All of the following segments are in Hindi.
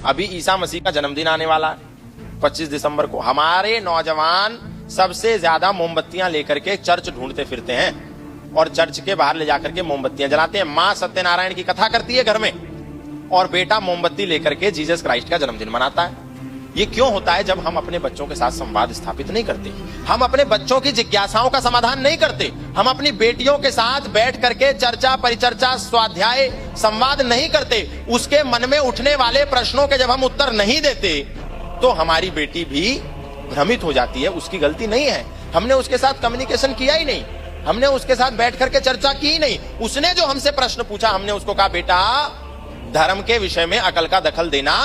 अभी ईसा मसीह का जन्मदिन आने वाला है 25 दिसंबर को। हमारे नौजवान सबसे ज्यादा मोमबत्तियां लेकर के चर्च ढूंढते फिरते हैं और चर्च के बाहर ले जाकर के मोमबत्तियां जलाते हैं। मां सत्यनारायण की कथा करती है घर में और बेटा मोमबत्ती लेकर के जीसस क्राइस्ट का जन्मदिन मनाता है। ये क्यों होता है? जब हम अपने बच्चों के साथ संवाद स्थापित नहीं करते, हम अपने बच्चों की जिज्ञासाओं का समाधान नहीं करते, हम अपनी बेटियों के साथ बैठ करके चर्चा परिचर्चा स्वाध्याय संवाद नहीं करते, उसके मन में उठने वाले प्रश्नों के जब हम उत्तर नहीं देते तो हमारी बेटी भी भ्रमित हो जाती है। उसकी गलती नहीं है, हमने उसके साथ कम्युनिकेशन किया ही नहीं, हमने उसके साथ बैठ करके चर्चा की ही नहीं। उसने जो हमसे प्रश्न पूछा, हमने उसको कहा बेटा धर्म के विषय में अकल का दखल देना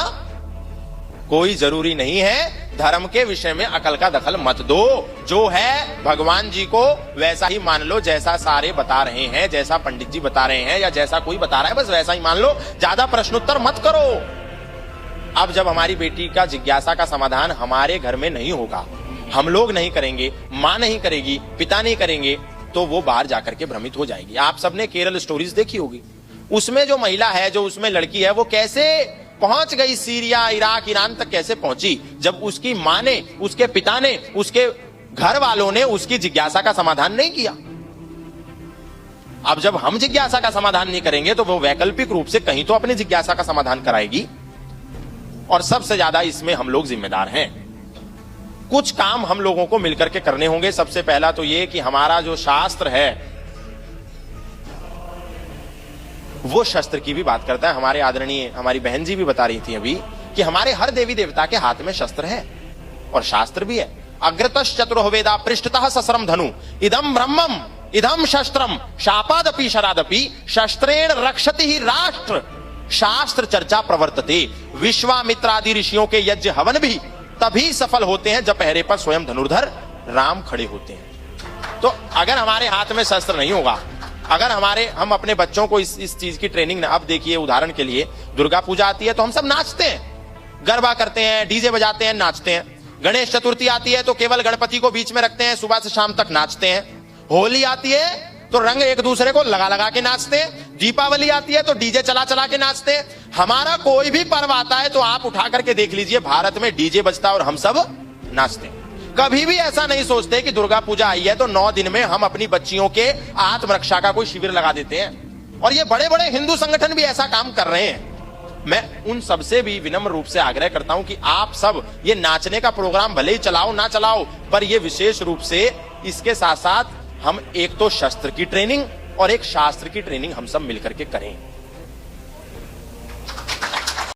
कोई जरूरी नहीं है, धर्म के विषय में अकल का दखल मत दो, जो है भगवान जी को वैसा ही मान लो जैसा सारे बता रहे हैं, जैसा पंडित जी बता रहे हैं या जैसा कोई बता रहा है बस वैसा ही मान लो, ज्यादा प्रश्नोत्तर मत करो। अब जब हमारी बेटी का जिज्ञासा का समाधान हमारे घर में नहीं होगा, हम लोग नहीं करेंगे, मां नहीं करेगी, पिता नहीं करेंगे, तो वो बाहर जाकर के भ्रमित हो जाएगी। आप सबने केरल स्टोरीज देखी होगी, उसमें जो महिला है, जो उसमें लड़की है, वो कैसे पहुंच गई सीरिया इराक ईरान तक कैसे पहुंची, जब उसकी मां ने, उसके पिता ने, उसके घर वालों ने उसकी जिज्ञासा का समाधान नहीं किया। अब जब हम जिज्ञासा का समाधान नहीं करेंगे तो वो वैकल्पिक रूप से कहीं तो अपनी जिज्ञासा का समाधान कराएगी और सबसे ज्यादा इसमें हम लोग जिम्मेदार हैं। कुछ काम हम लोगों को मिलकर के करने होंगे। सबसे पहला तो ये कि हमारा जो शास्त्र है वो शस्त्र की भी बात करता है। हमारे आदरणीय हमारी बहन जी भी बता रही थी अभी कि हमारे हर देवी देवता के हाथ में शस्त्र है और शास्त्र भी है। अग्रतश्च चतुरो वेदा पृष्ठतः सस्रम धनु इदम ब्रह्मम इदम शस्त्रम शापादपि शरादपि शस्त्रेण रक्षति ही राष्ट्र शास्त्र चर्चा प्रवर्तते। विश्वामित्रादि ऋषियों के यज्ञ हवन भी तभी सफल होते हैं जब पहरे पर स्वयं धनुर्धर राम खड़े होते हैं। तो अगर हमारे हाथ में शस्त्र नहीं होगा, अगर हम अपने बच्चों को इस चीज की ट्रेनिंग, अब देखिए उदाहरण के लिए दुर्गा पूजा आती है तो हम सब नाचते हैं, गरबा करते हैं, डीजे बजाते हैं, नाचते हैं। गणेश चतुर्थी आती है तो केवल गणपति को बीच में रखते हैं, सुबह से शाम तक नाचते हैं। होली आती है तो रंग एक दूसरे को लगा लगा के नाचते हैं। दीपावली आती है तो डीजे चला चला के नाचते हैं। हमारा कोई भी पर्व आता है तो आप उठा करके देख लीजिए, भारत में डीजे बजता है और हम सब नाचते हैं। कभी भी ऐसा नहीं सोचते कि दुर्गा पूजा आई है तो 9 दिन में हम अपनी बच्चियों के आत्मरक्षा का कोई शिविर लगा देते हैं। और ये बड़े बड़े हिंदू संगठन भी ऐसा काम कर रहे हैं। मैं उन सबसे भी विनम्र रूप से आग्रह करता हूं कि आप सब ये नाचने का प्रोग्राम भले ही चलाओ ना चलाओ, पर ये विशेष रूप से इसके साथ साथ हम एक तो शस्त्र की ट्रेनिंग और एक शास्त्र की ट्रेनिंग हम सब मिलकर के करें।